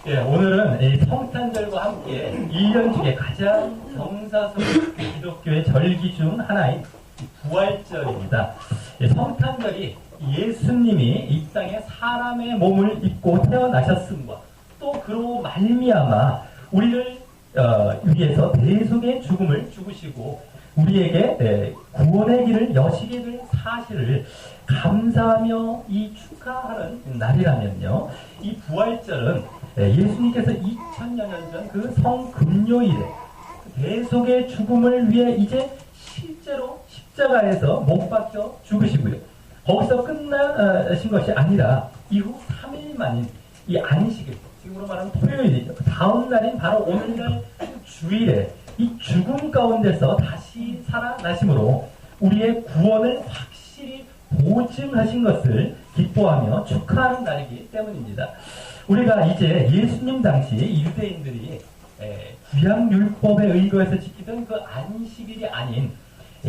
예, 오늘은 이 성탄절과 함께 1년 중에 가장 경사스러운 기독교의 절기 중 하나인 부활절입니다. 예, 성탄절이 예수님이 이 땅에 사람의 몸을 입고 태어나셨음과 또 그로 말미암아 우리를 위해서 대속의 죽음을 죽으시고 우리에게 구원의 길을 여시게 될 사실을 감사하며 이 축하하는 날이라면요, 이 부활절은 예수님께서 2000여 년 전 그 성금요일에 대속의 죽음을 위해 이제 실제로 십자가에서 못 박혀 죽으시고요, 거기서 끝나신 것이 아니라 이후 3일 만인 이 안식일, 지금으로 말하면 토요일이죠. 다음 날인 바로 오늘날 주일에 이 죽음 가운데서 다시 살아나심으로 우리의 구원을 확실히 보증하신 것을 기뻐하며 축하하는 날이기 때문입니다. 우리가 이제 예수님 당시 유대인들이 구약율법에 의거해서 지키던 그 안식일이 아닌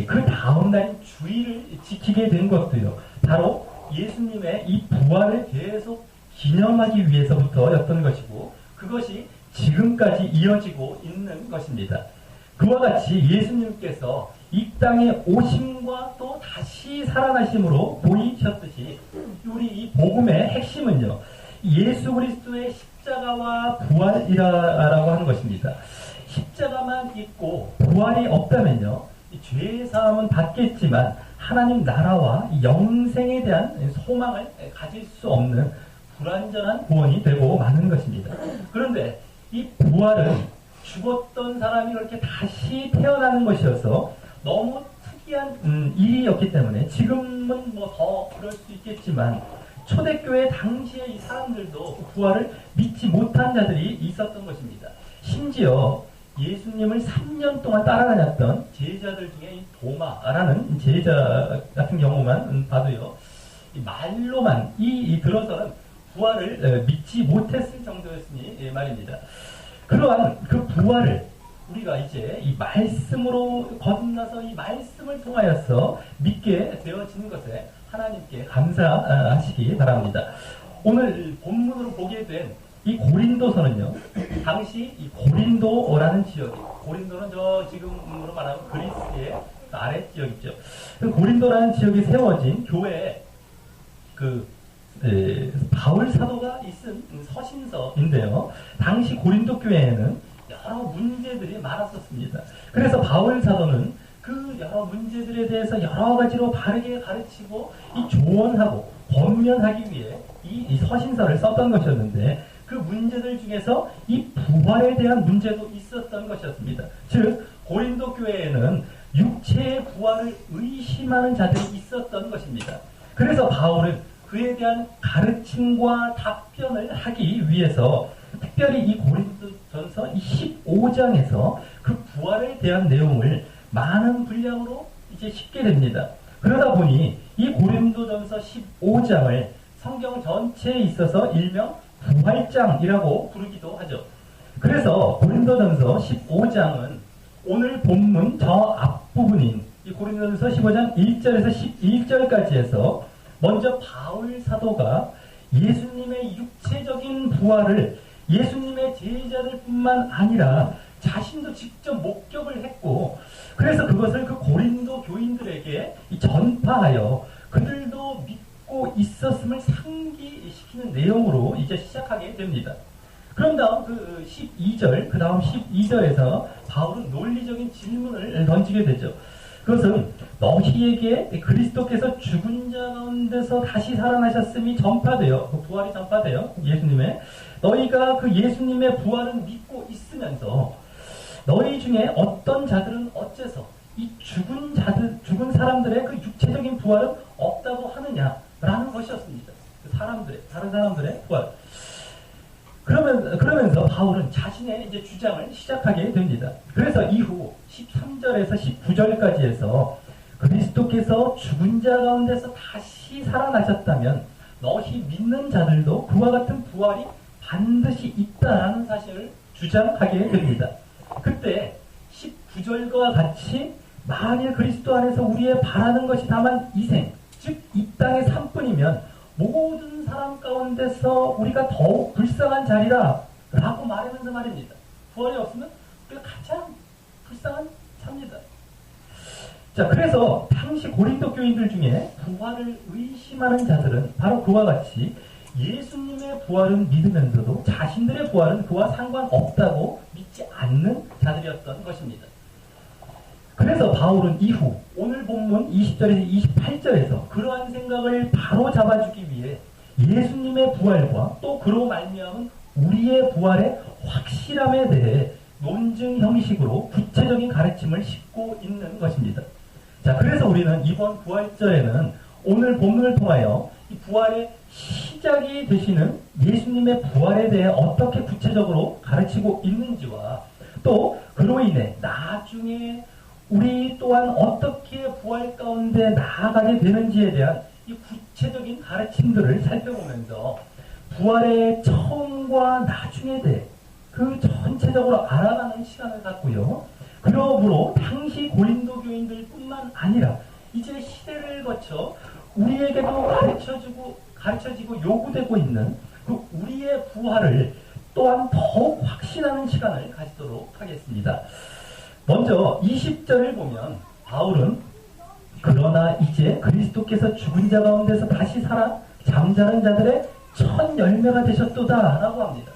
그 다음 날인 주일을 지키게 된 것도요, 바로 예수님의 이 부활을 계속 기념하기 위해서부터였던 것이고, 그것이 지금까지 이어지고 있는 것입니다. 그와 같이 예수님께서 이 땅에 오심과 또 다시 살아나심으로 보이셨듯이 우리 이 복음의 핵심은요, 예수 그리스도의 십자가와 부활이라고 하는 것입니다. 십자가만 있고 부활이 없다면요, 죄의 사함은 받겠지만 하나님 나라와 영생에 대한 소망을 가질 수 없는 불완전한 구원이 되고 마는 것입니다. 그런데 이 부활은 죽었던 사람이 그렇게 다시 태어나는 것이어서 너무 특이한 일이었기 때문에 지금은 뭐 더 그럴 수 있겠지만 초대교회 당시에 이 사람들도 부활을 믿지 못한 자들이 있었던 것입니다. 심지어 예수님을 3년 동안 따라다녔던 제자들 중에 이 도마라는 제자 같은 경우만 봐도요, 이 말로만 들어서는 부활을 믿지 못했을 정도였으니 말입니다. 그러한 그 부활을 우리가 이제 이 말씀으로 거듭나서 이 말씀을 통하여서 믿게 되어지는 것에 하나님께 감사하시기 바랍니다. 오늘 본문으로 보게 된 이 고린도서는요, 당시 이 고린도라는 지역이, 고린도는 저 지금으로 말하면 그리스의 아래 지역이죠. 그 고린도라는 지역에 세워진 교회에 바울 사도가 쓴 서신서인데요, 당시 고린도 교회에는 여러 문제들이 많았었습니다. 그래서 바울 사도는 그 여러 문제들에 대해서 여러 가지로 바르게 가르치고 이 조언하고 권면하기 위해 이 서신서를 썼던 것이었는데, 그 문제들 중에서 이 부활에 대한 문제도 있었던 것이었습니다. 즉 고린도 교회에는 육체의 부활을 의심하는 자들이 있었던 것입니다. 그래서 바울은 그에 대한 가르침과 답변을 하기 위해서 특별히 이 고린도전서 15장에서 그 부활에 대한 내용을 많은 분량으로 이제 싣게 됩니다. 그러다 보니 이 고린도전서 15장을 성경 전체에 있어서 일명 부활장이라고 부르기도 하죠. 그래서 고린도전서 15장은 오늘 본문 저 앞부분인 이 고린도전서 15장 1절에서 11절까지 해서 먼저 바울 사도가 예수님의 육체적인 부활을 예수님의 제자들뿐만 아니라 자신도 직접 목격을 했고, 그래서 그것을 그 고린도 교인들에게 전파하여 그들도 믿고 있었음을 상기시키는 내용으로 이제 시작하게 됩니다. 그런 다음 그 12절, 그 다음 12절에서 바울은 논리적인 질문을 던지게 되죠. 그것은 너희에게 그리스도께서 죽은 자 가운데서 다시 살아나셨음이 전파되어, 그 부활이 전파되어 예수님의, 너희가 그 예수님의 부활은 믿고 있으면서 너희 중에 어떤 자들은 어째서 이 죽은 사람들의 그 육체적인 부활은 없다고 하느냐라는 것이었습니다. 그 다른 사람들의 부활. 그러면서 바울은 자신의 이제 주장을 시작하게 됩니다. 그래서 이후 13절에서 19절까지 해서 그리스도께서 죽은 자 가운데서 다시 살아나셨다면 너희 믿는 자들도 그와 같은 부활이 반드시 있다라는 사실을 주장하게 됩니다. 그때 19절과 같이 만일 그리스도 안에서 우리의 바라는 것이 다만 이생, 즉 이 땅의 삶뿐이면 모든 사람 가운데서 우리가 더욱 불쌍한 자리라 라고 말하면서 말입니다. 부활이 없으면 우리가 가장 불쌍한 삶입니다. 자, 그래서 당시 고린도 교인들 중에 부활을 의심하는 자들은 바로 그와 같이 예수님의 부활은 믿으면서도 자신들의 부활은 그와 상관없다고 믿지 않는 자들이었던 것입니다. 그래서 바울은 이후 오늘 본문 20절에서 28절에서 그러한 생각을 바로 잡아주기 위해 예수님의 부활과 또 그로 말미암은 우리의 부활의 확실함에 대해 논증 형식으로 구체적인 가르침을 싣고 있는 것입니다. 자, 그래서 우리는 이번 부활절에는 오늘 본문을 통하여 이 부활의 시작이 되시는 예수님의 부활에 대해 어떻게 구체적으로 가르치고 있는지와 또 그로 인해 나중에 우리 또한 어떻게 부활 가운데 나아가게 되는지에 대한 이 구체적인 가르침들을 살펴보면서 부활의 처음과 나중에 대해 그 전체적으로 알아가는 시간을 갖고요. 그러므로 당시 고린도 교인들뿐만 아니라 이제 시대를 거쳐 우리에게도 가르쳐지고 요구되고 있는 그 우리의 부활을 또한 더욱 확신하는 시간을 가지도록 하겠습니다. 먼저 20절을 보면 바울은 그러나 이제 그리스도께서 죽은 자 가운데서 다시 살아 잠자는 자들의 첫 열매가 되셨도다 라고 합니다.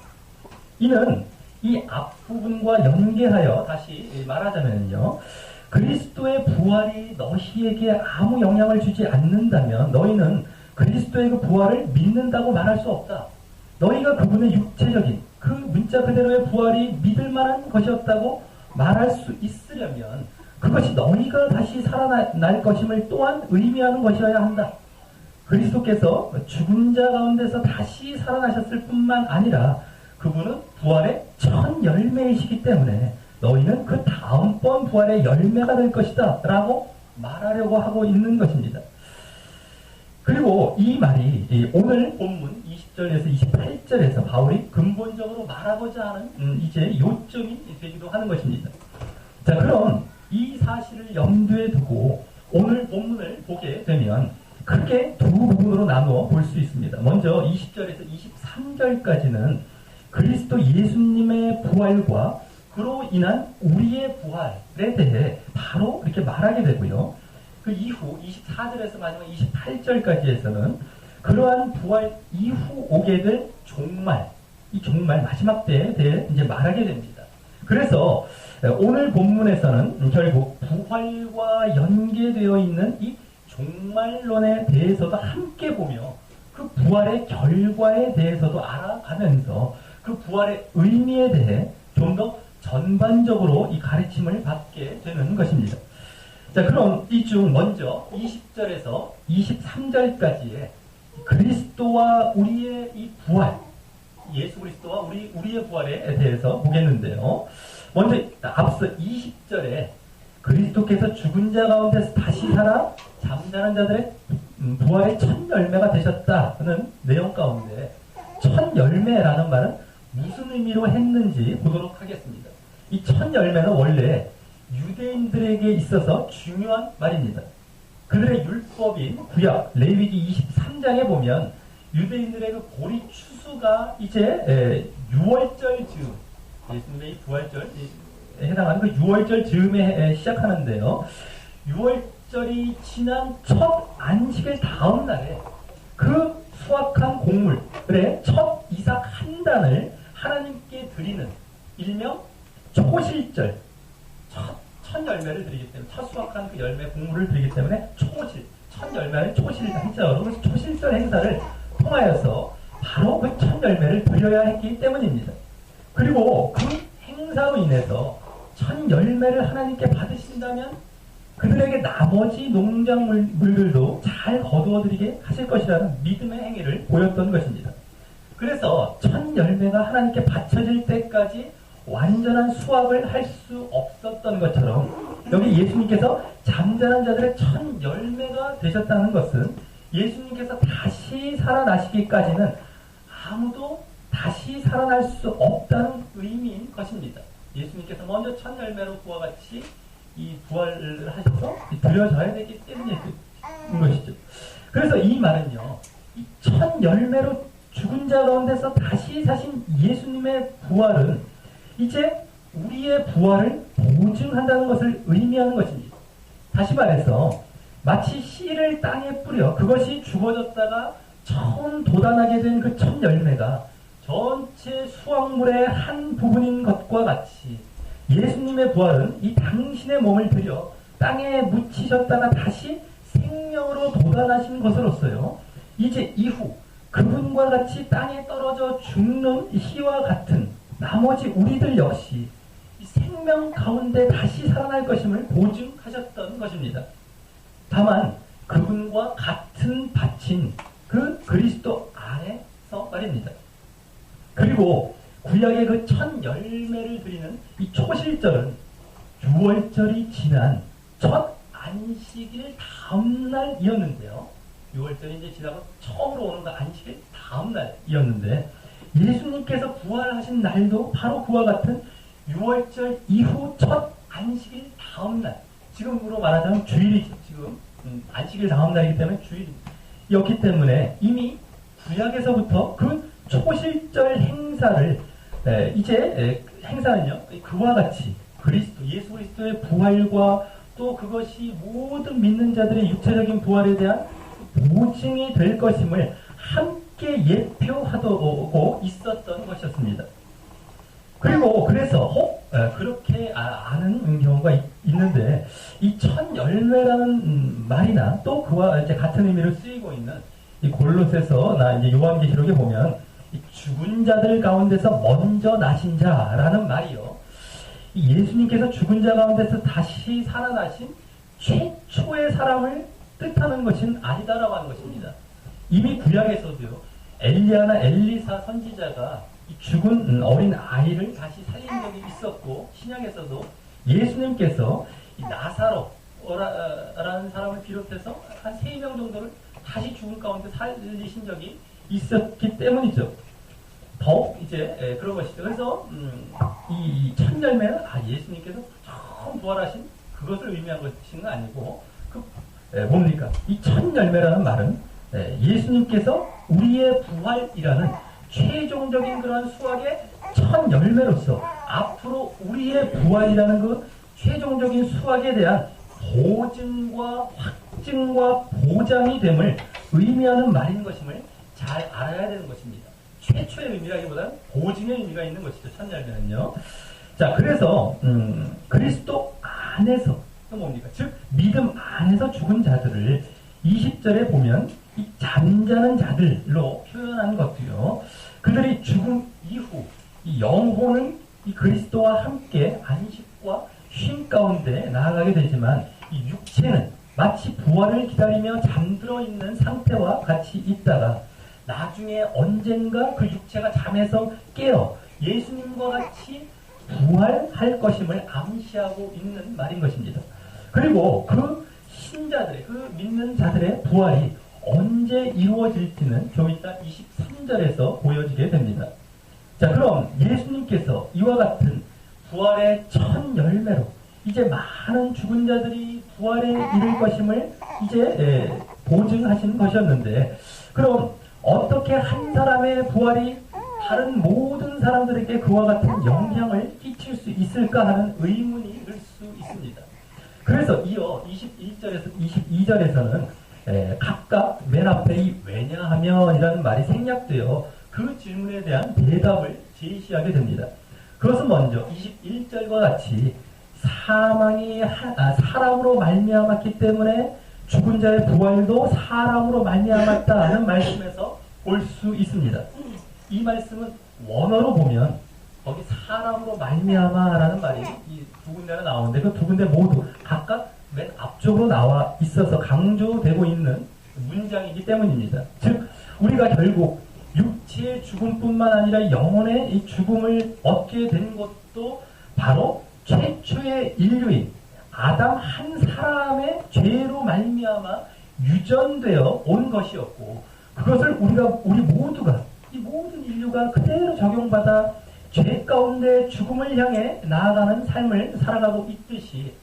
이는 이 앞부분과 연계하여 다시 말하자면요, 그리스도의 부활이 너희에게 아무 영향을 주지 않는다면 너희는 그리스도의 그 부활을 믿는다고 말할 수 없다. 너희가 그분의 육체적인 그 문자 그대로의 부활이 믿을 만한 것이었다고 말할 수 있으려면 그것이 너희가 다시 살아날 것임을 또한 의미하는 것이어야 한다. 그리스도께서 죽은 자 가운데서 다시 살아나셨을 뿐만 아니라 그분은 부활의 첫 열매이시기 때문에 너희는 그 다음번 부활의 열매가 될 것이다 라고 말하려고 하고 있는 것입니다. 그리고 이 말이 오늘 본문 20절에서 28절에서 바울이 근본적으로 말하고자 하는 이제 요점이 되기도 하는 것입니다. 자, 그럼 이 사실을 염두에 두고 오늘 본문을 보게 되면 크게 두 부분으로 나누어 볼 수 있습니다. 먼저 20절에서 23절까지는 그리스도 예수님의 부활과 그로 인한 우리의 부활에 대해 바로 이렇게 말하게 되고요. 그 이후 24절에서 마지막 28절까지에서는 그러한 부활 이후 오게 될 종말, 이 종말 마지막 때에 대해 이제 말하게 됩니다. 그래서 오늘 본문에서는 결국 부활과 연계되어 있는 이 종말론에 대해서도 함께 보며 그 부활의 결과에 대해서도 알아가면서 그 부활의 의미에 대해 좀 더 전반적으로 이 가르침을 받게 되는 것입니다. 자, 그럼 이 중 먼저 20절에서 23절까지의 그리스도와 우리의 이 부활, 예수 그리스도와 우리의 부활에 대해서 보겠는데요. 먼저 앞서 20절에 그리스도께서 죽은 자 가운데서 다시 살아 잠자는 자들의 부활의 첫 열매가 되셨다는 내용 가운데 첫 열매라는 말은 무슨 의미로 했는지 보도록 하겠습니다. 이 첫 열매는 원래 유대인들에게 있어서 중요한 말입니다. 그들의 율법인 구약 레위기 23장에 보면 유대인들의 그 보리 추수가 이제 6월절 즈음, 예수님의 부활절 해당하는 그 6월절 즈음에 시작하는데요. 6월절이 지난 첫 안식일 다음 날에 그 수확한 곡물의 첫 이삭 한 단을 하나님께 드리는 일명 초실절, 첫 열매를 드리기 때문에, 첫 수확한 그 열매 곡물을 드리기 때문에 첫 열매는 초실 행사로, 그래서 초실절 행사를 통하여서 바로 그 첫 열매를 드려야 했기 때문입니다. 그리고 그 행사로 인해서 첫 열매를 하나님께 받으신다면 그들에게 나머지 농작물들도 잘 거두어드리게 하실 것이라는 믿음의 행위를 보였던 것입니다. 그래서 첫 열매가 하나님께 바쳐질 때까지 완전한 수확을 할 수 없었던 것처럼 여기 예수님께서 잠자는 자들의 첫 열매가 되셨다는 것은 예수님께서 다시 살아나시기까지는 아무도 다시 살아날 수 없다는 의미인 것입니다. 예수님께서 먼저 첫 열매로 그와 같이 이 부활을 하셔서 드려져야 되기 때문인 것이죠. 그래서 이 말은요, 이 첫 열매로 죽은 자 가운데서 다시 사신 예수님의 부활은 이제 우리의 부활을 보증한다는 것을 의미하는 것입니다. 다시 말해서 마치 씨를 땅에 뿌려 그것이 죽어졌다가 처음 돋아나게 된 그 첫 열매가 전체 수확물의 한 부분인 것과 같이 예수님의 부활은 이 당신의 몸을 들여 땅에 묻히셨다가 다시 생명으로 돋아나신 것으로서요. 이제 이후 그분과 같이 땅에 떨어져 죽는 씨와 같은 나머지 우리들 역시 이 생명 가운데 다시 살아날 것임을 보증하셨던 것입니다. 다만 그분과 같은 밭인 그 그리스도 안에서 말입니다. 그리고 구약의 그 첫 열매를 드리는 이 초실절은 6월절이 지난 첫 안식일 다음날이었는데요. 6월절이 이제 지나고 처음으로 오는 그 안식일 다음날이었는데 예수님께서 부활하신 날도 바로 그와 같은 6월절 이후 첫 안식일 다음날, 지금으로 말하자면 주일이죠. 지금 안식일 다음날이기 때문에 주일이었기 때문에 이미 구약에서부터 그 초실절 행사를 이제 행사는요 그와 같이 그리스도 예수 그리스도의 부활과 또 그것이 모든 믿는 자들의 육체적인 부활에 대한 보증이 될 것임을 함께 예표하고 있었던 것이었습니다. 그리고 그래서 그렇게 아는 경우가 있는데 이 첫 열매라는 말이나 또 그와 이제 같은 의미로 쓰이고 있는 이 골로새서나 이제 요한계시록에 보면 이 죽은 자들 가운데서 먼저 나신 자라는 말이요. 이 예수님께서 죽은 자 가운데서 다시 살아나신 최초의 사람을 뜻하는 것은 아니다라고 하는 것입니다. 이미 구약에서도요. 엘리야나 엘리사 선지자가 죽은 어린 아이를 다시 살린 적이 있었고 신약에서도 예수님께서 이 나사로라는 사람을 비롯해서 한 3명 정도를 다시 죽은 가운데 살리신 적이 있었기 때문이죠. 더욱 이제 그런 것이죠. 그래서 이 첫 열매는 예수님께서 처음 부활하신 그것을 의미한 것인 건 아니고 뭡니까? 이 첫 열매라는 말은 예수님께서 우리의 부활이라는 최종적인 그러한 수확의 첫 열매로서 앞으로 우리의 부활이라는 그 최종적인 수확에 대한 보증과 확증과 보장이 됨을 의미하는 말인 것임을 잘 알아야 되는 것입니다. 최초의 의미라기보다는 보증의 의미가 있는 것이죠. 첫 열매는요. 자, 그래서 그리스도 안에서 또 뭡니까? 즉 믿음 안에서 죽은 자들을 20절에 보면 이 잠자는 자들로 표현한 것도요. 그들이 죽음 이후 이 영혼은 이 그리스도와 함께 안식과 쉼 가운데 나아가게 되지만 이 육체는 마치 부활을 기다리며 잠들어 있는 상태와 같이 있다가 나중에 언젠가 그 육체가 잠에서 깨어 예수님과 같이 부활할 것임을 암시하고 있는 말인 것입니다. 그리고 그 신자들의 그 믿는 자들의 부활이 언제 이루어질지는 좀 이따 23절에서 보여지게 됩니다. 자, 그럼 예수님께서 이와 같은 부활의 첫 열매로 이제 많은 죽은 자들이 부활에 이를 것임을 이제 보증하신 것이었는데, 그럼 어떻게 한 사람의 부활이 다른 모든 사람들에게 그와 같은 영향을 끼칠 수 있을까 하는 의문이 들 수 있습니다. 그래서 이어 21절에서 22절에서는 각각 맨 앞에 이 왜냐하면이라는 말이 생략되어 그 질문에 대한 대답을 제시하게 됩니다. 그것은 먼저 21절과 같이 사망이 사람으로 말미암았기 때문에 죽은 자의 부활도 사람으로 말미암았다는 말씀에서 볼 수 있습니다. 이 말씀은 원어로 보면 거기 사람으로 말미암아라는 말이 이 두 군데나 나오는데 그 두 군데 모두 각각 맨 앞쪽으로 나와 있어서 강조되고 있는 문장이기 때문입니다. 즉 우리가 결국 육체의 죽음뿐만 아니라 영혼의 이 죽음을 얻게 된 것도 바로 최초의 인류인 아담 한 사람의 죄로 말미암아 유전되어 온 것이었고, 그것을 우리 모두가 이 모든 인류가 그대로 적용받아 죄 가운데 죽음을 향해 나아가는 삶을 살아가고 있듯이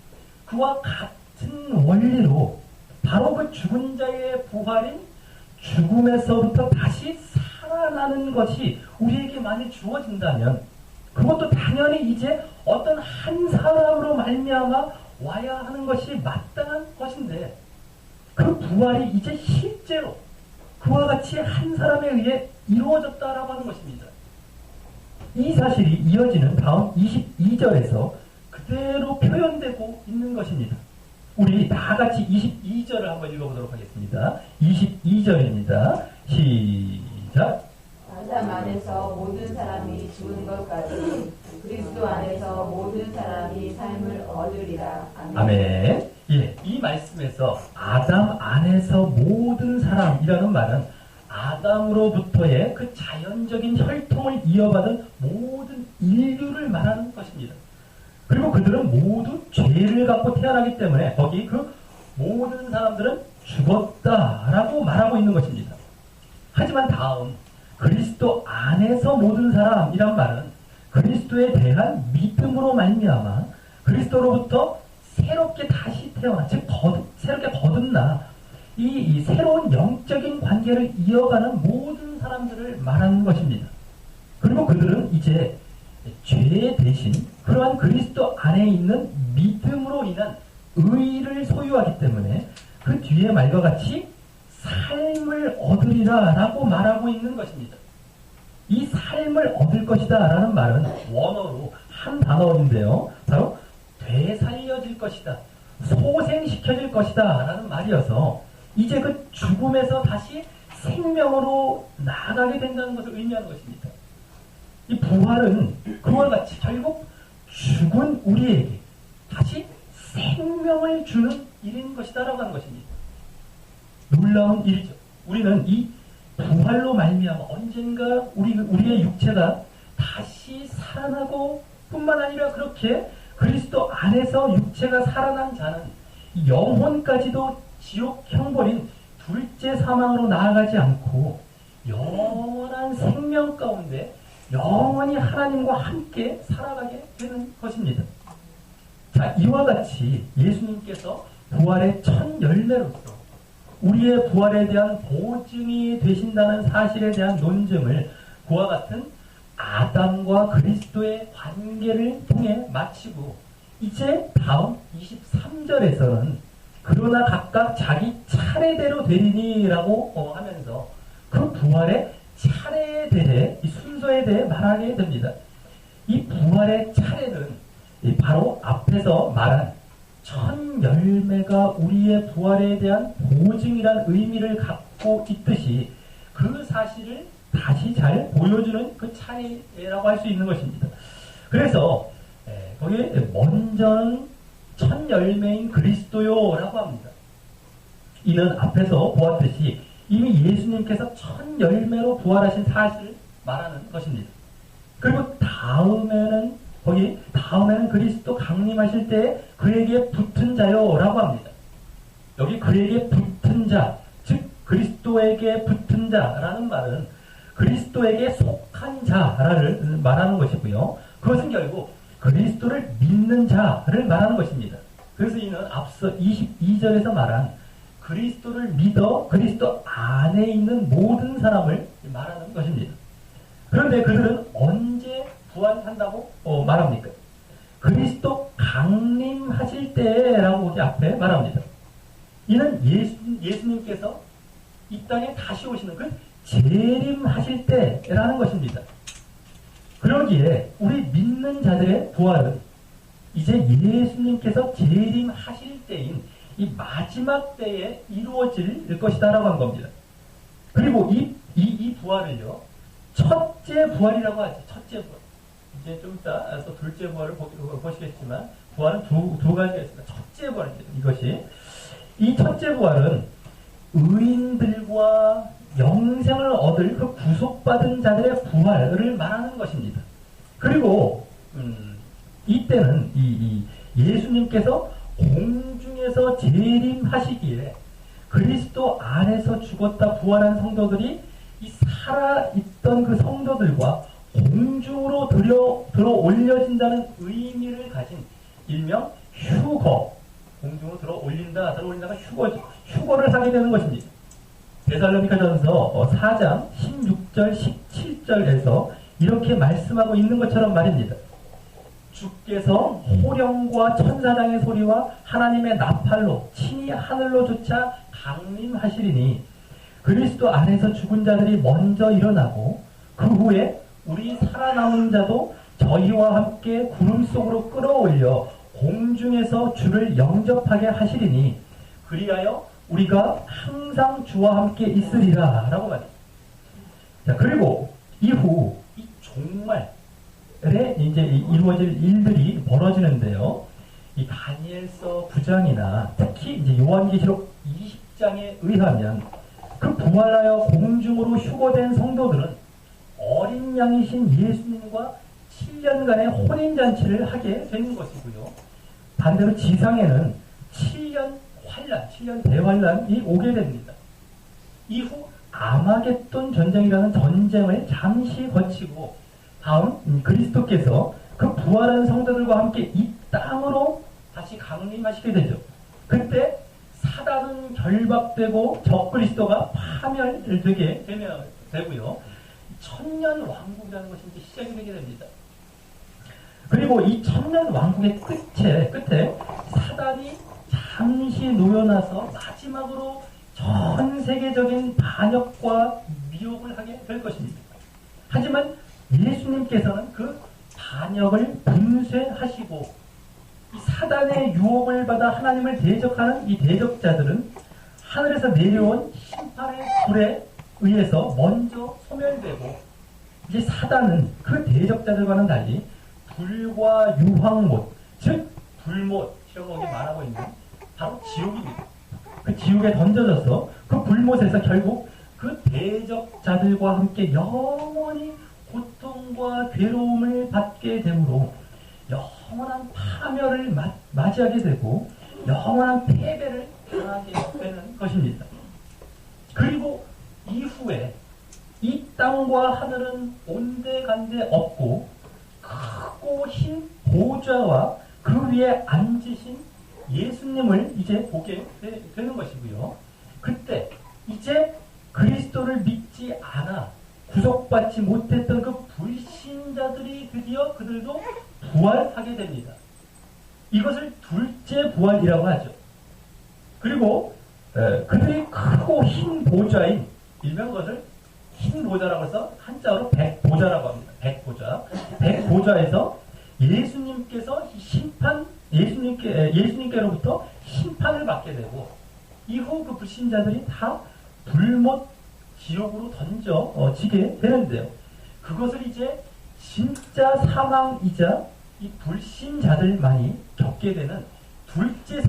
그와 같은 원리로 바로 그 죽은 자의 부활인 죽음에서부터 다시 살아나는 것이 우리에게 만일 주어진다면 그것도 당연히 이제 어떤 한 사람으로 말미암아 와야 하는 것이 마땅한 것인데 그 부활이 이제 실제로 그와 같이 한 사람에 의해 이루어졌다라고 하는 것입니다. 이 사실이 이어지는 다음 22절에서 그대로 표현되고 있는 것입니다. 우리 다 같이 22절을 한번 읽어보도록 하겠습니다. 22절입니다. 시작. 아담 안에서 모든 사람이 죽은 것까지 그리스도 안에서 모든 사람이 삶을 얻으리라. 아멘. 아멘. 예, 이 말씀에서 아담 안에서 모든 사람이라는 말은 아담으로부터의 그 자연적인 혈통을 이어받은 모든 인류를 말하는 것입니다. 그리고 그들은 모두 죄를 갖고 태어나기 때문에 거기 그 모든 사람들은 죽었다라고 말하고 있는 것입니다. 하지만 다음 그리스도 안에서 모든 사람이란 말은 그리스도에 대한 믿음으로 말미암아 그리스도로부터 새롭게 다시 태어나, 즉 새롭게 거듭나 이 새로운 영적인 관계를 이어가는 모든 사람들을 말하는 것입니다. 그리고 그들은 이제 죄 대신 그러한 그리스도 안에 있는 믿음으로 인한 의를 소유하기 때문에 그 뒤에 말과 같이 삶을 얻으리라 라고 말하고 있는 것입니다. 이 삶을 얻을 것이다 라는 말은 원어로 한 단어인데요. 바로 되살려질 것이다, 소생시켜질 것이다 라는 말이어서 이제 그 죽음에서 다시 생명으로 나아가게 된다는 것을 의미하는 것입니다. 이 부활은 그와 같이 결국 죽은 우리에게 다시 생명을 주는 일인 것이다 라고 하는 것입니다. 놀라운 일이죠. 우리는 이 부활로 말미암아 언젠가 우리의 육체가 다시 살아나고 뿐만 아니라 그렇게 그리스도 안에서 육체가 살아난 자는 영혼까지도 지옥 형벌인 둘째 사망으로 나아가지 않고 영원한 생명 가운데 영원히 하나님과 함께 살아가게 되는 것입니다. 자, 이와 같이 예수님께서 부활의 첫 열매로서 우리의 부활에 대한 보증이 되신다는 사실에 대한 논증을 그와 같은 아담과 그리스도의 관계를 통해 마치고 이제 다음 23절에서는 그러나 각각 자기 차례대로 되리니라고 하면서 그 부활의 차례에 대해, 이 순서에 대해 말하게 됩니다. 이 부활의 차례는 바로 앞에서 말한 첫 열매가 우리의 부활에 대한 보증이란 의미를 갖고 있듯이 그 사실을 다시 잘 보여주는 그 차례라고 할 수 있는 것입니다. 그래서 거기에 먼저는 첫 열매인 그리스도요라고 합니다. 이는 앞에서 보았듯이 이미 예수님께서 첫 열매로 부활하신 사실을 말하는 것입니다. 그리고 다음에는 그리스도 강림하실 때 그에게 붙은 자요라고 합니다. 여기 그에게 붙은 자, 즉 그리스도에게 붙은 자라는 말은 그리스도에게 속한 자를 말하는 것이고요. 그것은 결국 그리스도를 믿는 자를 말하는 것입니다. 그래서 이는 앞서 22절에서 말한 그리스도를 믿어 그리스도 안에 있는 모든 사람을 말하는 것입니다. 그런데 그들은 언제 부활한다고 말합니까? 그리스도 강림하실 때라고 우리 앞에 말합니다. 이는 예수님께서 이 땅에 다시 오시는 그 재림하실 때라는 것입니다. 그러기에 우리 믿는 자들의 부활은 이제 예수님께서 재림하실 때인 이 마지막 때에 이루어질 것이다라고 한 겁니다. 그리고 이 부활을요, 첫째 부활이라고 하죠. 첫째 부활. 이제 좀 이따 또 둘째 부활을 보시겠지만 부활은 두 가지가 있습니다. 첫째 부활입니다. 이것이 이 첫째 부활은 의인들과 영생을 얻을 그 구속받은 자들의 부활을 말하는 것입니다. 그리고 이때는 예수님께서 공중에서 재림하시기에 그리스도 안에서 죽었다 부활한 성도들이 이 살아있던 그 성도들과 공중으로 들어 올려진다는 의미를 가진 일명 휴거, 공중으로 들어 올린다가 휴거죠. 휴거를 하게 되는 것입니다. 데살로니가전서 4장 16절 17절에서 이렇게 말씀하고 있는 것처럼 말입니다. 주께서 호령과 천사장의 소리와 하나님의 나팔로 친히 하늘로 쫓아 강림하시리니 그리스도 안에서 죽은 자들이 먼저 일어나고 그 후에 우리 살아남은 자도 저희와 함께 구름 속으로 끌어올려 공중에서 주를 영접하게 하시리니 그리하여 우리가 항상 주와 함께 있으리라 라고 말합니다. 자, 그리고 이후 이 종말에 이제 이루어질 일들이 벌어지는데요. 이 다니엘서 9장이나 특히 이제 요한계시록 20장에 의하면 그 부활하여 공중으로 휴거된 성도들은 어린 양이신 예수님과 7년간의 혼인잔치를 하게 되는 것이고요. 반대로 지상에는 7년 환란, 7년 대환란이 오게 됩니다. 이후 아마겟돈 전쟁이라는 전쟁을 잠시 거치고 다음 그리스도께서 그 부활한 성도들과 함께 이 땅으로 다시 강림하시게 되죠. 그때 사단은 결박되고 적그리스도가 파멸되게 되고요. 천년 왕국이라는 것이 이제 시작이 되게 됩니다. 그리고 이 천년 왕국의 끝에 사단이 잠시 놓여나서 마지막으로 전 세계적인 반역과 미혹을 하게 될 것입니다. 하지만 예수님께서는 그 반역을 분쇄하시고 이 사단의 유혹을 받아 하나님을 대적하는 이 대적자들은 하늘에서 내려온 심판의 불에 의해서 먼저 소멸되고 이제 사단은 그 대적자들과는 달리 불과 유황못, 즉 불못 이런 것이 말하고 있는 바로 지옥입니다. 그 지옥에 던져져서 그 불못에서 결국 그 대적자들과 함께 영원히 고통과 괴로움을 받게 되므로 영원한 파멸을 맞이하게 되고 영원한 패배를 당하게 되는 것입니다. 그리고 이후에 이 땅과 하늘은 온데간데 없고 크고 흰 보좌와 그 위에 앉으신 예수님을 이제 보게 되는 것이고요. 그때 이제 그리스도를 믿지 않아 구속받지 못했던 그 불신자들이 드디어 그들도 부활하게 됩니다. 이것을 둘째 부활이라고 하죠. 그리고 그들이 크고 흰 보좌인 일명 것을 흰 보좌라고 해서 한자어로 백보좌라고 합니다. 백보좌. 백보좌에서 예수님께서 예수님께로부터 심판을 받게 되고 이후 그 불신자들이 다 불못 지옥으로 던져지게 되는데요. 그것을 이제 진짜 사망이자 이 불신자들만이 겪게 되는 둘째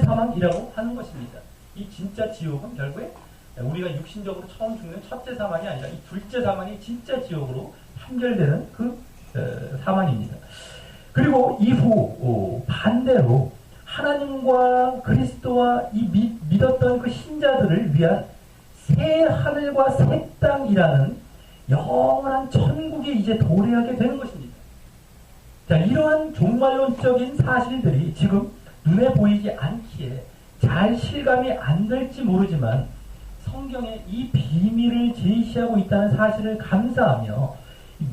사망이라고 하는 것입니다. 이 진짜 지옥은 결국에 우리가 육신적으로 처음 죽는 첫째 사망이 아니라 이 둘째 사망이 진짜 지옥으로 판결되는 그 사망입니다. 그리고 이후 반대로 하나님과 그리스도와 이 믿었던 그 신자들을 위한 새 하늘과 새 땅이라는 영원한 천국이 이제 도래하게 되는 것입니다. 자, 이러한 종말론적인 사실들이 지금 눈에 보이지 않기에 잘 실감이 안 될지 모르지만 성경에 이 비밀을 제시하고 있다는 사실을 감사하며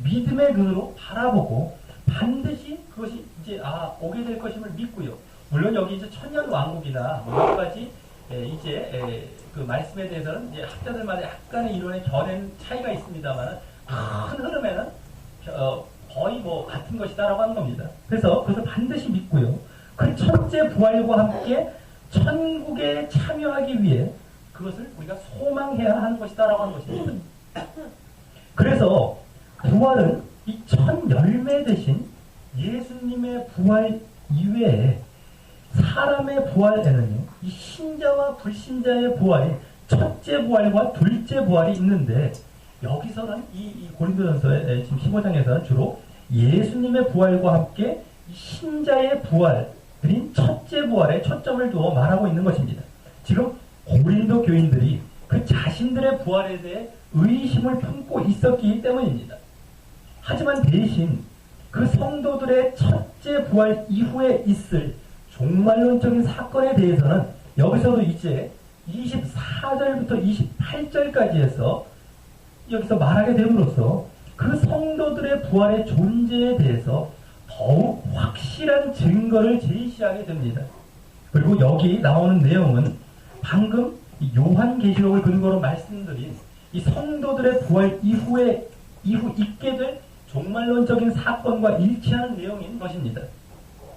믿음의 눈으로 바라보고 반드시 그것이 이제 오게 될 것임을 믿고요. 물론 여기 이제 천년 왕국이나 여러 가지 이제 그 말씀에 대해서는 이제 학자들마다 약간의 이론의 견해 차이가 있습니다만 큰 흐름에는 거의 뭐 같은 것이다라고 하는 겁니다. 그래서 그것을 반드시 믿고요. 그 첫째 부활과 함께 천국에 참여하기 위해 그것을 우리가 소망해야 하는 것이다라고 하는 것입니다. 그래서 부활은 이 첫 열매 대신 예수님의 부활 이외에 사람의 부활에는요, 이 신자와 불신자의 부활이 첫째 부활과 둘째 부활이 있는데 여기서는 이 고린도전서의 지금 15장에서는 주로 예수님의 부활과 함께 이 신자의 부활인 첫째 부활에 초점을 두어 말하고 있는 것입니다. 지금 고린도 교인들이 그 자신들의 부활에 대해 의심을 품고 있었기 때문입니다. 하지만 대신 그 성도들의 첫째 부활 이후에 있을 종말론적인 사건에 대해서는 여기서도 이제 24절부터 28절까지 해서 여기서 말하게 됨으로써 그 성도들의 부활의 존재에 대해서 더욱 확실한 증거를 제시하게 됩니다. 그리고 여기 나오는 내용은 방금 요한계시록을 근거로 말씀드린 이 성도들의 부활 이후 있게 될 종말론적인 사건과 일치하는 내용인 것입니다.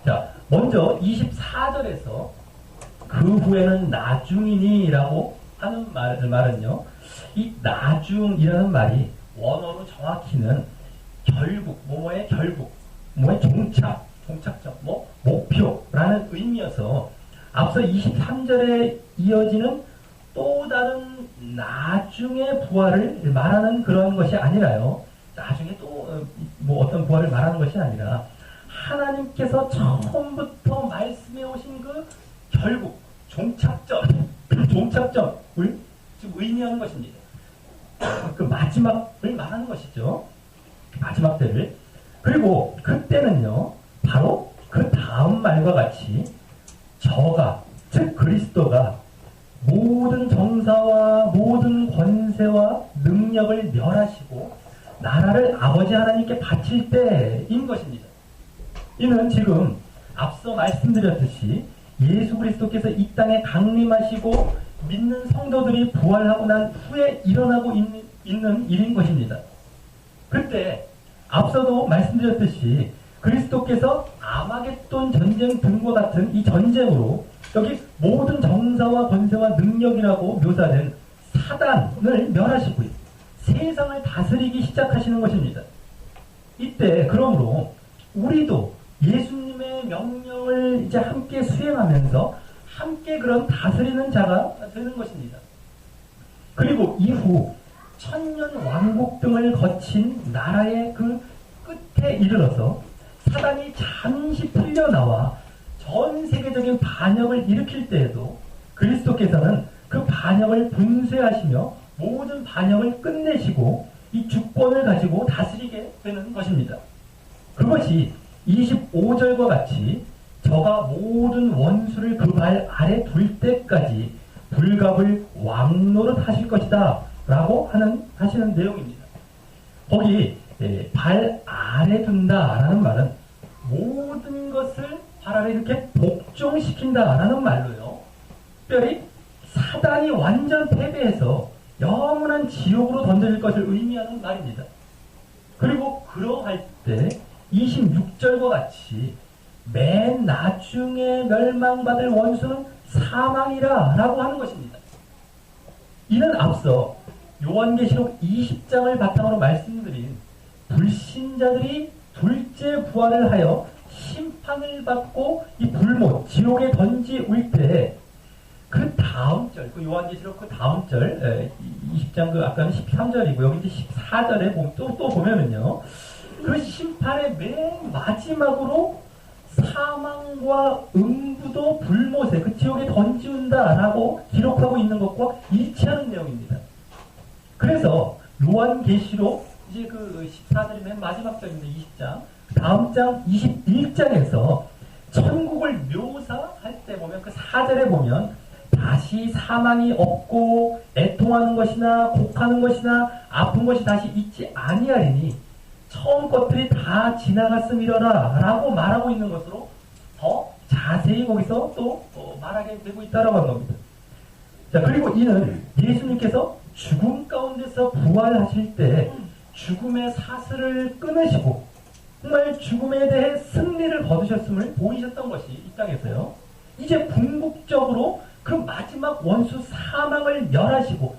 자, 먼저 24절에서 그 후에는 나중이니라고 하는 말은요, 이 나중이라는 말이 원어로 정확히는 결국, 뭐뭐의 결국, 뭐의 종착점, 목표라는 의미여서 앞서 23절에 이어지는 또 다른 나중의 부활을 말하는 그런 것이 아니라요. 나중에 또 어떤 부활을 말하는 것이 아니라 하나님께서 처음부터 말씀해 오신 그 결국, 종착점을 지금 의미하는 것입니다. 그 마지막을 말하는 것이죠. 마지막 때를. 그리고 그때는요, 바로 그 다음 말과 같이 저가, 즉 그리스도가 모든 정사와 모든 권세와 능력을 멸하시고 나라를 아버지 하나님께 바칠 때인 것입니다. 이는 지금 앞서 말씀드렸듯이 예수 그리스도께서 이 땅에 강림하시고 믿는 성도들이 부활하고 난 후에 일어나고 있는 일인 것입니다. 그때 앞서도 말씀드렸듯이 그리스도께서 아마겟돈 전쟁 등과 같은 이 전쟁으로 여기 모든 정사와 권세와 능력이라고 묘사된 사단을 멸하시고요. 세상을 다스리기 시작하시는 것입니다. 이때 그러므로 우리도 예수님의 명령을 이제 함께 수행하면서 함께 그런 다스리는 자가 되는 것입니다. 그리고 이후 천년 왕국 등을 거친 나라의 그 끝에 이르러서 사단이 잠시 풀려나와 전 세계적인 반역을 일으킬 때에도 그리스도께서는 그 반역을 분쇄하시며 모든 반역을 끝내시고 이 주권을 가지고 다스리게 되는 것입니다. 그것이 25절과 같이 저가 모든 원수를 그 발 아래 둘 때까지 불갑을 왕노릇 하실 것이다 라고 하시는 내용입니다. 거기 발 아래 둔다라는 말은 모든 것을 발 아래 이렇게 복종시킨다라는 말로요. 특별히 사단이 완전 패배해서 영원한 지옥으로 던져질 것을 의미하는 말입니다. 그리고 그러할 때 26절과 같이 맨 나중에 멸망받을 원수는 사망이라 라고 하는 것입니다. 이는 앞서 요한계시록 20장을 바탕으로 말씀드린 불신자들이 둘째 부활을 하여 심판을 받고 이 불못, 지옥에 던지올 때 그 다음 절, 그 요한계시록 그 다음 절, 20장 그 아까는 13절이고 여기 이제 14절에 또 보면은요, 그 심판의 맨 마지막으로 사망과 음부도 불못에 그 지옥에 던지운다라고 기록하고 있는 것과 일치하는 내용입니다. 그래서 요한계시록 이제 그 14절이 맨 마지막 절인데 20장, 다음 장 21장에서 천국을 묘사할 때 보면 그 4절에 보면 다시 사망이 없고 애통하는 것이나 곡하는 것이나 아픈 것이 다시 있지 아니하리니 처음 것들이 다 지나갔음이러라 라고 말하고 있는 것으로 더 자세히 거기서 또 말하게 되고 있다라고 하는 겁니다. 자, 그리고 이는 예수님께서 죽음 가운데서 부활하실 때 죽음의 사슬을 끊으시고 정말 죽음에 대해 승리를 거두셨음을 보이셨던 것이 이 땅에서요. 이제 궁극적으로 그 마지막 원수 사망을 멸하시고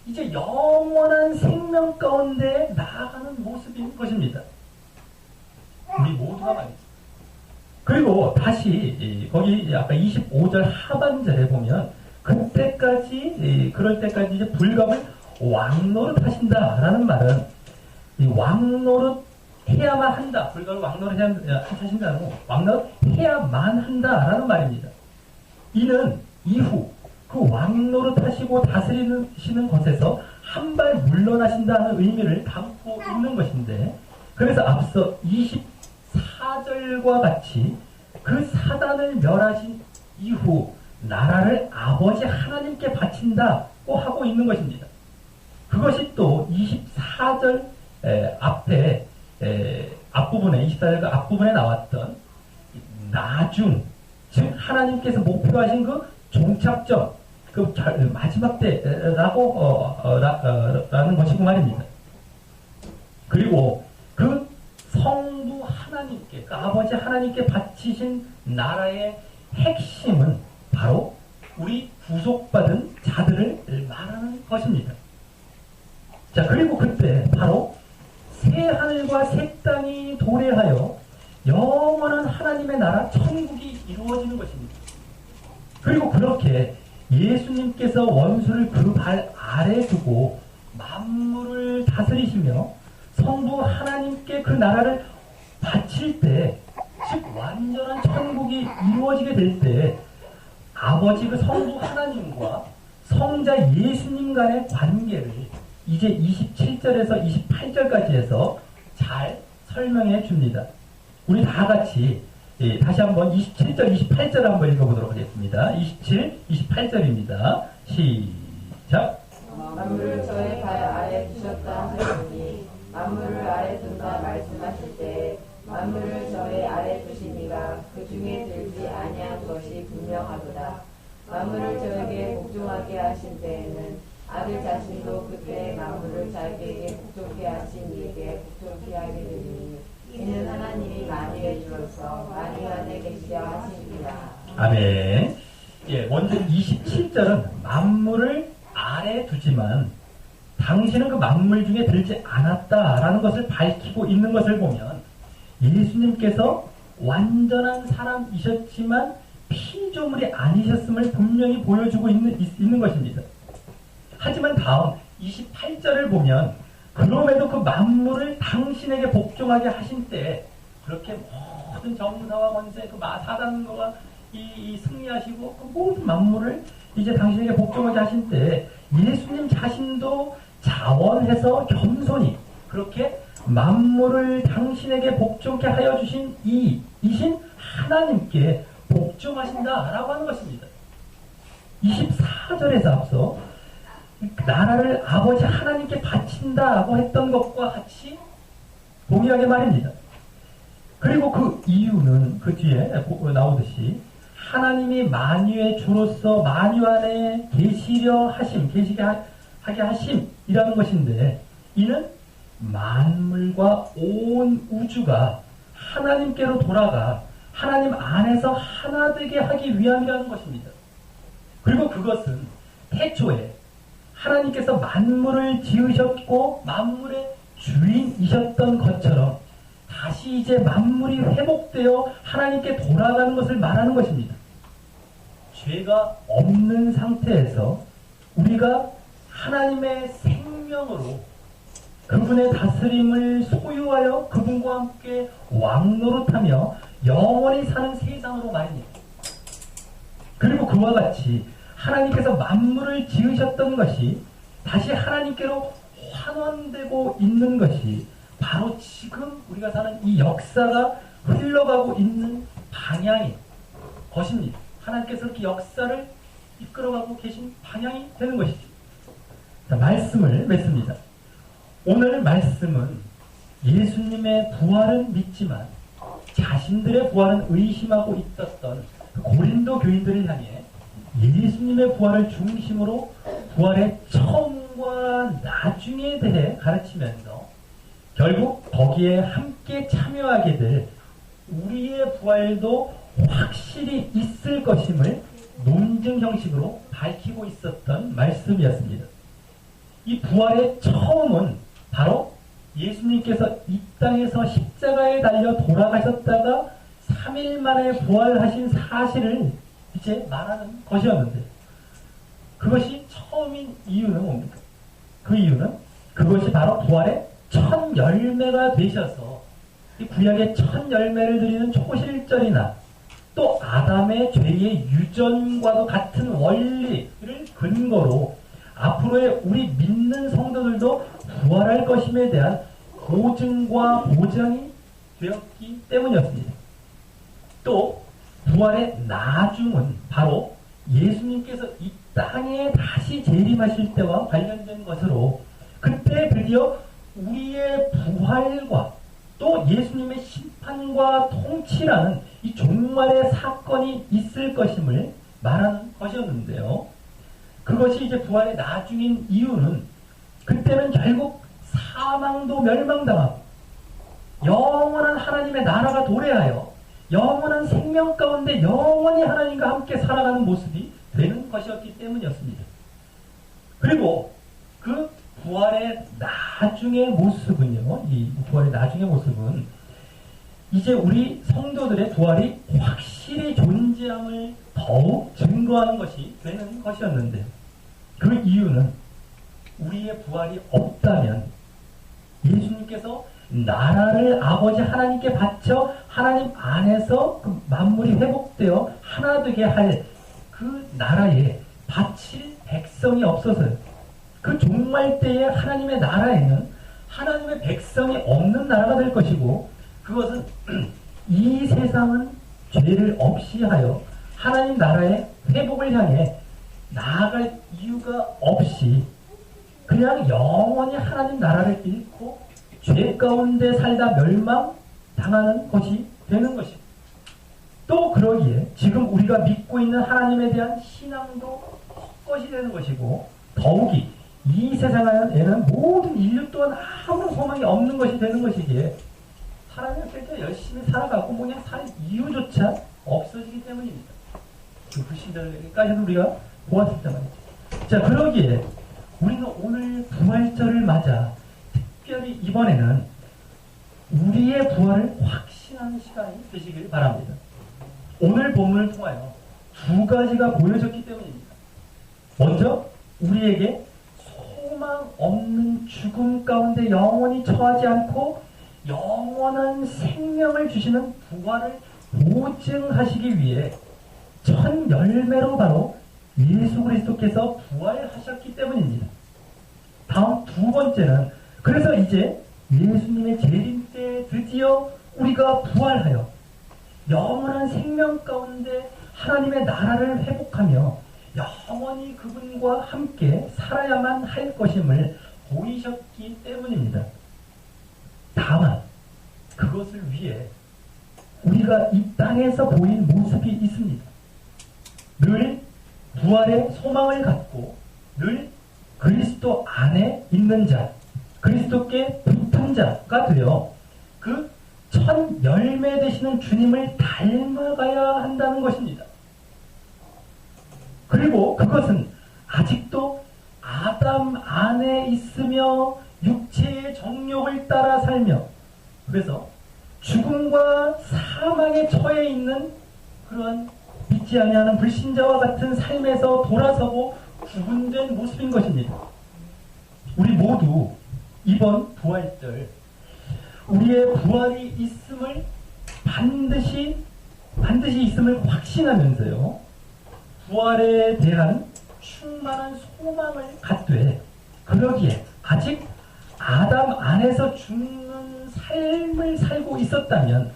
이제 영원한 생명 가운데 나아가는 모습인 것입니다. 우리 모두가 말이죠. 그리고 다시 거기 아까 25절 하반절에 보면 그때까지 그럴 때까지 이제 불갑을 왕노릇 하신다라는 말은 이 왕노릇 해야만 한다. 불갑을 왕노릇 하신다는 거 왕노릇 해야만 한다라는 말입니다. 이는 이후 그 왕노릇 하시고 다스리시는 것에서 한 발 물러나신다는 의미를 담고 있는 것인데, 그래서 앞서 24절과 같이 그 사단을 멸하신 이후 나라를 아버지 하나님께 바친다고 하고 있는 것입니다. 그것이 또 24절 앞에 앞부분에 24절 앞부분에 나왔던 나중, 즉 하나님께서 목표하신 그 종착점, 그 마지막 때라고 라는 것이고 말입니다. 그리고 그 성부 하나님께, 그 아버지 하나님께 바치신 나라의 핵심은 바로 우리 구속받은 자들을 말하는 것입니다. 자, 그리고 그때 바로 새 하늘과 새 땅이 도래하여 영원한 하나님의 나라 천국이 이루어지는 것입니다. 그리고 그렇게 예수님께서 원수를 그 발 아래 두고 만물을 다스리시며 성부 하나님께 그 나라를 바칠 때, 즉 완전한 천국이 이루어지게 될 때 아버지 그 성부 하나님과 성자 예수님 간의 관계를 이제 27절에서 28절까지 해서 잘 설명해 줍니다. 우리 다 같이 다시 한번 27절, 28절 한번 읽어보도록 하겠습니다. 27, 28절입니다. 시작. 만물을 저의 발 아래 두셨다 하시니 만물을 아래 둔다 말씀하실 때 만물을 저의 아래 두시니가 그 중에 들지 아니한 것이 분명하도다. 만물을 저에게 복종하게 하신 때에는 아들 자신도 그때 만물을 자기에게 복종케 하신 이에게 복종케 하게 되니 이는 하나님이 만유의 주로서 만유 안에 계시려 하십니다. 아멘. 예, 먼저 27절은 만물을 아래 두지만 당신은 그 만물 중에 들지 않았다라는 것을 밝히고 있는 것을 보면 예수님께서 완전한 사람이셨지만 피조물이 아니셨음을 분명히 보여주고 있는 것입니다. 하지만 다음 28절을 보면 그럼에도 그 만물을 당신에게 복종하게 하신 때 그렇게 모든 정사와 권세, 그 사단과 이 승리하시고 그 모든 만물을 이제 당신에게 복종하게 하신 때 예수님 자신도 자원해서 겸손히 그렇게 만물을 당신에게 복종케 하여 주신 이신 하나님께 복종하신다라고 하는 것입니다. 24절에서 앞서 나라를 아버지 하나님께 바친다고 했던 것과 같이 동일하게 말입니다. 그리고 그 이유는 그 뒤에 나오듯이 하나님이 만유의 주로서 만유 안에 계시려 하심, 계시게 하게 하심이라는 것인데 이는 만물과 온 우주가 하나님께로 돌아가 하나님 안에서 하나 되게 하기 위함이라는 것입니다. 그리고 그것은 태초에 하나님께서 만물을 지으셨고 만물의 주인이셨던 것처럼 다시 이제 만물이 회복되어 하나님께 돌아가는 것을 말하는 것입니다. 죄가 없는 상태에서 우리가 하나님의 생명으로 그분의 다스림을 소유하여 그분과 함께 왕노릇하며 영원히 사는 세상으로 말입니다. 그리고 그와 같이 하나님께서 만물을 지으셨던 것이 다시 하나님께로 환원되고 있는 것이 바로 지금 우리가 사는 이 역사가 흘러가고 있는 방향인 것입니다. 하나님께서 이렇게 역사를 이끌어가고 계신 방향이 되는 것이죠. 자, 말씀을 맺습니다. 오늘 말씀은 예수님의 부활은 믿지만 자신들의 부활은 의심하고 있었던 고린도 교인들을 향해 예수님의 부활을 중심으로 부활의 처음과 나중에 대해 가르치면서 결국 거기에 함께 참여하게 될 우리의 부활도 확실히 있을 것임을 논증 형식으로 밝히고 있었던 말씀이었습니다. 이 부활의 처음은 바로 예수님께서 이 땅에서 십자가에 달려 돌아가셨다가 3일 만에 부활하신 사실을 이제 말하는 것이었는데 그것이 처음인 이유는 뭡니까? 그 이유는 그것이 바로 부활의 첫 열매가 되셔서 이 구약의 첫 열매를 드리는 초실절이나 또 아담의 죄의 유전과도 같은 원리를 근거로 앞으로의 우리 믿는 성도들도 부활할 것임에 대한 보증과 보장이 되었기 때문이었습니다. 또 부활의 나중은 바로 예수님께서 이 땅에 다시 재림하실 때와 관련된 것으로 그때 드디어 우리의 부활과 또 예수님의 심판과 통치라는 이 종말의 사건이 있을 것임을 말하는 것이었는데요. 그것이 이제 부활의 나중인 이유는 그때는 결국 사망도 멸망당하고 영원한 하나님의 나라가 도래하여 영원한 생명 가운데 영원히 하나님과 함께 살아가는 모습이 되는 것이었기 때문이었습니다. 그리고 그 부활의 나중의 모습은요, 이 부활의 나중의 모습은 이제 우리 성도들의 부활이 확실히 존재함을 더욱 증거하는 것이 되는 것이었는데, 그 이유는 우리의 부활이 없다면 예수님께서 나라를 아버지 하나님께 바쳐 하나님 안에서 그 만물이 회복되어 하나 되게 할 그 나라에 바칠 백성이 없어서요. 그 종말 때에 하나님의 나라에는 하나님의 백성이 없는 나라가 될 것이고, 그것은 이 세상은 죄를 없이 하여 하나님 나라의 회복을 향해 나아갈 이유가 없이 그냥 영원히 하나님 나라를 잃고 죄 가운데 살다 멸망당하는 것이 되는 것입니다. 또 그러기에 지금 우리가 믿고 있는 하나님에 대한 신앙도 헛것이 되는 것이고, 더욱이 이 세상에는 모든 인류 또한 아무런 소망이 없는 것이 되는 것이기에 하나님 앞에 열심히 살아가고 그냥 살 이유조차 없어지기 때문입니다. 그 불신자들까지도 우리가 보았을 때 말이죠. 자, 그러기에 우리는 오늘 부활절을 맞아 특별히 이번에는 우리의 부활을 확신하는 시간이 되시길 바랍니다. 오늘 본문을 통하여 두 가지가 보여졌기 때문입니다. 먼저 우리에게 소망 없는 죽음 가운데 영원히 처하지 않고 영원한 생명을 주시는 부활을 보증하시기 위해 첫 열매로 바로 예수 그리스도께서 부활하셨기 때문입니다. 다음 두 번째는, 그래서 이제 예수님의 재림 때 드디어 우리가 부활하여 영원한 생명 가운데 하나님의 나라를 회복하며 영원히 그분과 함께 살아야만 할 것임을 보이셨기 때문입니다. 다만 그것을 위해 우리가 이 땅에서 보인 모습이 있습니다. 늘 부활의 소망을 갖고 늘 그리스도 안에 있는 자, 그리스도께 붙은 자가 되어 그 첫 열매 되시는 주님을 닮아가야 한다는 것입니다. 그리고 그것은 아직도 아담 안에 있으며 육체의 정욕을 따라 살며, 그래서 죽음과 사망에 처해 있는 그러한 믿지 아니하는 불신자와 같은 삶에서 돌아서고 구분된 모습인 것입니다. 우리 모두 이번 부활절 우리의 부활이 있음을 반드시 있음을 확신하면서요, 부활에 대한 충만한 소망을 갖되, 그러기에 아직 아담 안에서 죽는 삶을 살고 있었다면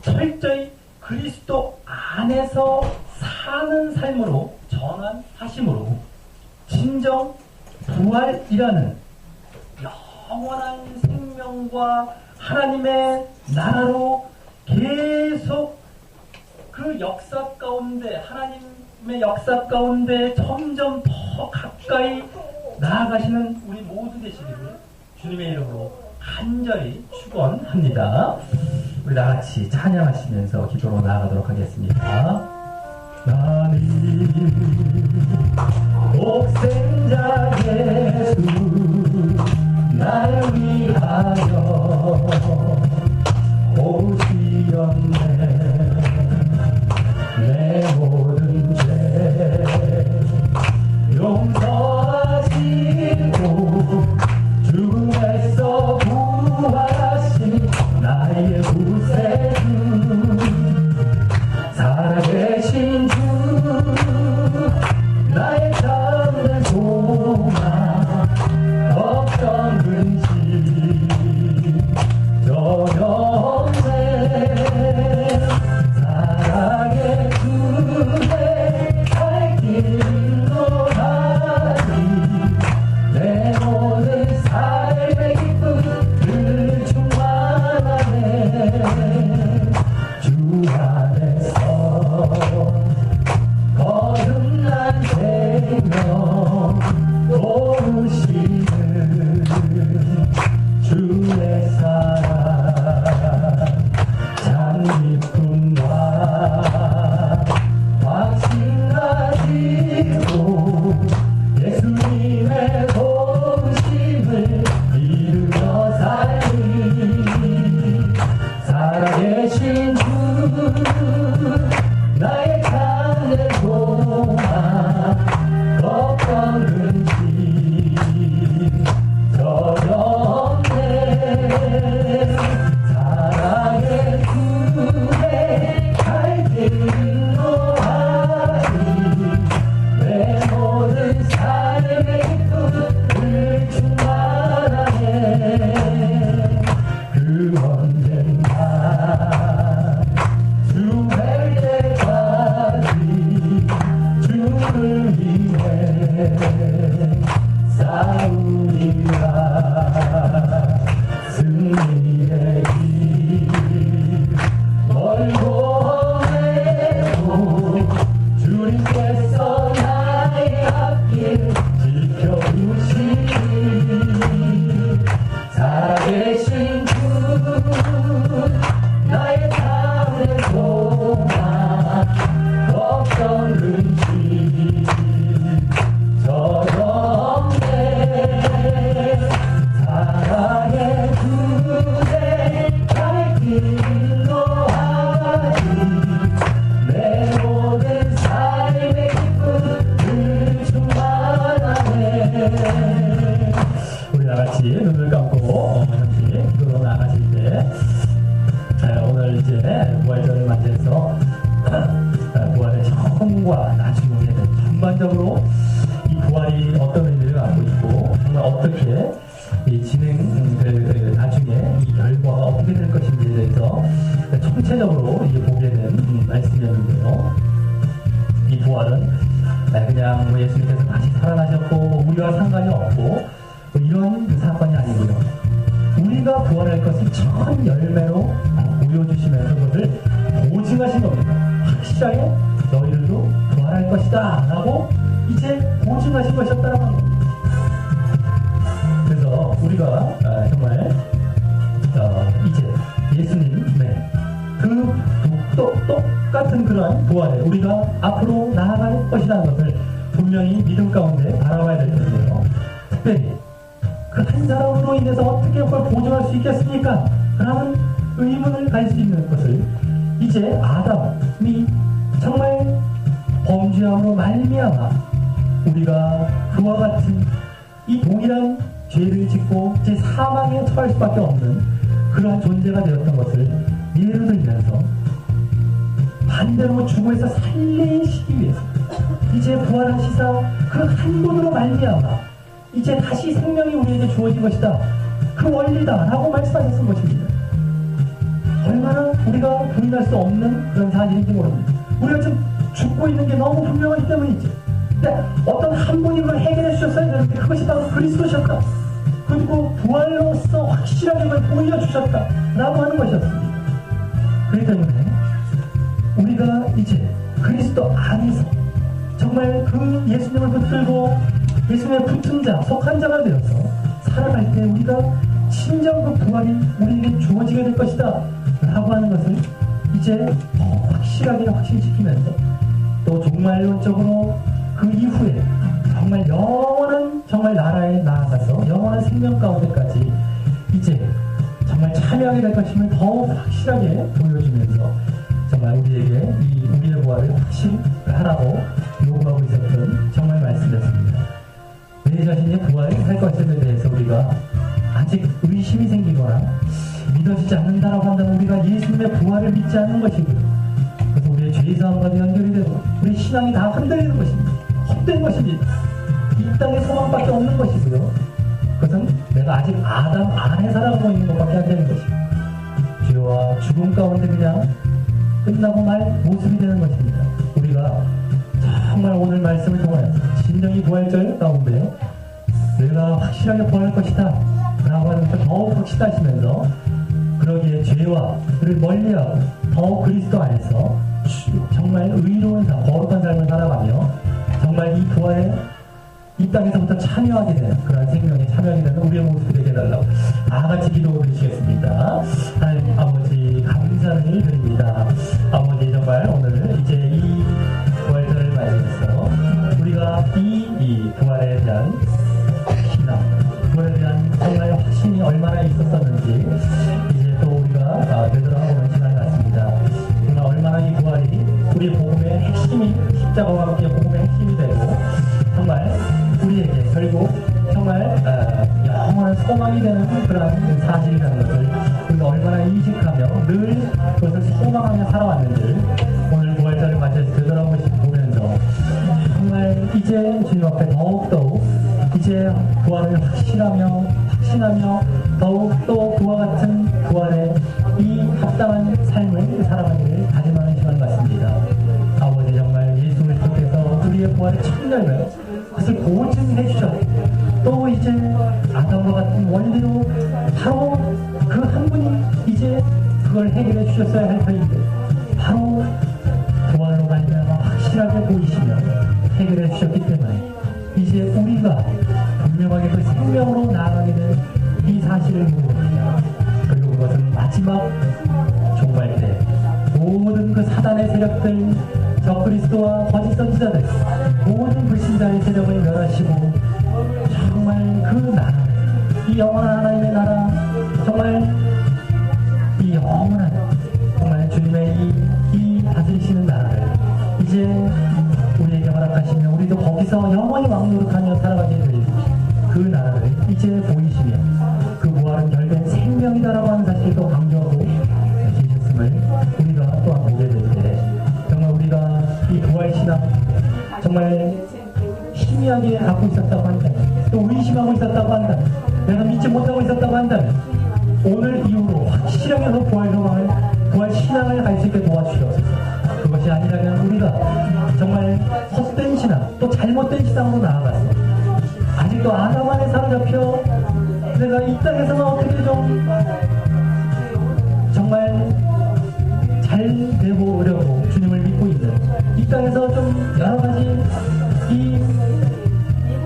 철저히 그리스도 안에서 사는 삶으로 전환하심으로 진정 부활이라는 영원한 생명과 하나님의 나라로 계속 그 역사 가운데, 하나님의 역사 가운데 점점 더 가까이 나아가시는 우리 모두 되시기를 주님의 이름으로 간절히 축원합니다. 우리 다 같이 찬양하시면서 기도로 나아가도록 하겠습니다. 나는 독생자 예수 나를 위하여 오시었네. 내 모든 죄 용서하시고 죽음에서 부활하신 나의 구세주, 살아계신 주, 나의 참된 소망, 걱정 근심 이제 부활절을 맞이해서 부활의 처음과 나중에 전반적으로 이 부활이 어떤 의미를 갖고 있고 정말 어떻게 이 진행될 나중에 이 결과가 어떻게 될 것인지에 대해서 총체적으로 이제 보게 된 말씀이었는데요. 이 부활은 그냥 뭐 예수님께서 다시 살아나셨고 우리와 상관이 없고 뭐 이런 사건이 아니고요. 우리가 부활할 것을 전 열매로 보여주시면서 그것을 보증하신 겁니다. 확실하게 너희들도 부활할 것이다 라고 이제 보증하신 것이었다라고 합니다. 그래서 우리가 정말 이제 예수님 그 똑같은 그러한 부활에 우리가 앞으로 나아갈 것이라는 것을 분명히 믿음 가운데 바라봐야 될 텐데요. 특별히 그 한 사람으로 인해서 어떻게 그걸 보증할 수 있겠습니까? 라는 의문을 갈 수 있는 것을 이제 아담이 정말 범죄함으로 말미암아 우리가 그와 같은 이 동일한 죄를 짓고 제 사망에 처할 수밖에 없는 그러한 존재가 되었던 것을 예를 들면서 반대로 죽음에서 살리시기 위해서 이제 부활하시사 그 한 분으로 말미암아 이제 다시 생명이 우리에게 주어진 것이다. 그 원리다 라고 말씀하셨던 것입니다. 얼마나 우리가 부인할 수 없는 그런 사실인지 모릅니다. 우리가 지금 죽고 있는 게 너무 분명하기 때문이지. 근데 어떤 한 분이 그걸 해결해 주셨어야 되는데 그것이 바로 그리스도셨다. 그리고 부활로서 확실하게 그걸 보여주셨다 라고 하는 것이었습니다. 그렇기 때문에 우리가 이제 그리스도 안에서 정말 그 예수님을 붙들고 예수님의 붙은 자, 속한 자가 되어서 살아갈 때 우리가 진정 그 부활이 우리에게 주어지게 될 것이다 라고 하는 것을 이제 더 확실하게 확신시키면서 또 종말론적으로 그 이후에 정말 영원한 정말 나라에 나아가서 영원한 생명 가운데까지 이제 정말 참여하게 될 것임을 더욱 확실하게 보여주면서 정말 우리에게 이 우리의 부활을 확신하라고 요구하고 있었던 정말 말씀이었습니다. 내 자신이 부활할 것에 대해서 우리가 아직 의심이 생기거나 믿어지지 않는다라고 한다면 우리가 예수님의 부활을 믿지 않는 것이고요. 그래서 우리의 죄사함과도 연결이 되고 우리 신앙이 다 흔들리는 것입니다. 헛된 것입니다. 이 땅에 소망밖에 없는 것이고요. 그것은 내가 아직 아담 안에 살아가고 있는 것밖에 안 되는 것입니다. 죄와 죽음 가운데 그냥 끝나고 말 모습이 되는 것입니다. 우리가 정말 오늘 말씀을 통하여서 진정이 부활절 가운데 내가 확실하게 부활할 것이다 라고 하는 것을 더욱 확신하시면서 그러기에 죄와 그를 멀리하고 더욱 그리스도 안에서 정말 의로운 삶, 거룩한 삶을 살아가며 정말 이 부활에 이 땅에서부터 참여하게 되는 그런 생명에 참여하게 되는 우리의 모습이 되게 해달라고 다같이 기도 드리시겠습니다. 하나님 아버지 감사를 드립니다. 아버지 정말 오늘 이제 이 부활절을 맞이해서 우리가 이 부활에 대한 신앙, 부활에 대한 정말 확신이 얼마나 있었었는지 이제 또 우리가 되돌아보는 시간이 왔습니다. 정말 얼마나 이 부활이 우리 복음의 핵심이 십자가와 함께 복음의 핵심이 되고 정말 우리에게 결국 정말 영원한 소망이 되는 그런 사실이라는 것을 우리가 얼마나 인식하며 늘 그것을 소망하며 살아왔는지 오늘 부활절을 맞이해서 되돌아보면서 정말 이제 주님 앞에 더욱더욱 이제 부활을 확신하며 더욱더 그와 같은 부활의 이 합당한 삶을 살아가기를 다짐하는 시간 같습니다. 아버지 정말 예수 그리스도께서 우리의 부활의 첫 열매 그것을 보증해 주셨고 또 이제 아담과 같은 원리로 바로 그 한 분이 이제 그걸 해결해 주셨어야 할 터인데 바로 부활로 말미암아 확실하게 보이시며 해결해 주셨기 때문에 이제 우리가 분명하게 그 생명으로 나아가게 된 이 사실을 보고입니다. 그리고 그것은 마지막 종말 때 모든 그 사단의 세력들 적그리스도와 거짓 선지자들 모든 불신자의 세력을 멸하시고 정말 그 나라 이 영원한 하나님의 나라 정말 이 영원한 정말 주님의 이 다스리시는 나라를 이제 우리에게 허락하시며 우리도 거기서 영원히 왕노릇하며 살아가게 될 그 나라를 이제 보이시며 그 부활은 결국엔 생명이다라고 하는 사실도 강조하고 계셨음을 정말 희미하게 갖고 있었다고 한다면, 또 의심하고 있었다고 한다면, 내가 믿지 못하고 있었다고 한다면, 오늘 이후로 확실하게 그 부활 소망을, 부활 신앙을 갈 수 있게 도와주시옵소서. 그것이 아니라면 우리가 정말 헛된 신앙, 또 잘못된 신앙으로 나아갔어. 아직도 아담 안에 사로잡혀 내가 이 땅에서는 어떻게 좀 정말 잘 되보려고 주님을 믿고 있는, 이 땅에서 좀 여러 가지 이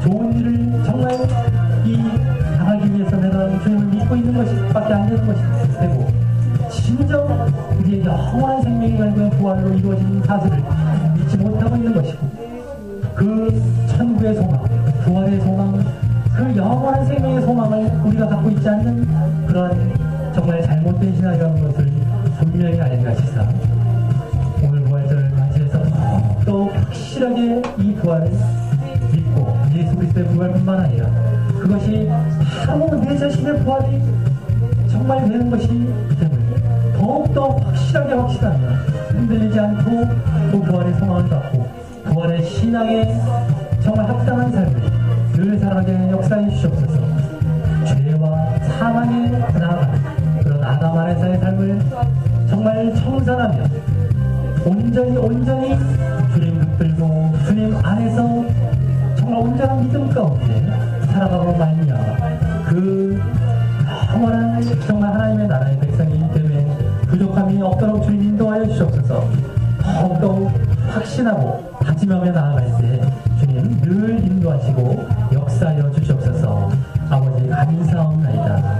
좋은 일을 정말 이 당하기 위해서 내가 주님을 믿고 있는 것밖에 안 되는 것이 되고, 진정 우리의 영원한 생명이 갈구한 부활로 이루어진 사실을 믿지 못하고 있는 것이고, 그 천국의 소망, 부활의 소망, 그 영원한 생명의 소망을 우리가 갖고 있지 않는 그러한 정말 잘못된 신앙이라는 것을 분명히 알게 하시사, 오늘 부활절을 맞이해서 또 확실하게 이 부활을 믿고 예수 그리스도의 부활뿐만 아니라 그것이 바로 내 자신의 부활이 정말 되는 것이 때문에 더욱더 확실하면 흔들리지 않고 그 부활의 소망을 갖고 부활의 신앙에 정말 합당한 삶을 늘 살아가게 역사해 주시옵소서. 죄와 사망에 나아가는 그런 아담 안에서의 삶을 정말 청산하며 온전히 주님 붙들고 주님 안에서 정말 온전한 믿음 가운데 살아가고 말미암아 그 영원한 정말 하나님의 나라의 백성이기 때문에 부족함이 없도록 주님 인도하여 주시옵소서. 더욱더 확신하고 다짐하며 나아갈 때 주님 늘 인도하시고 역사하여 주시옵소서. 아버지 감사합니다.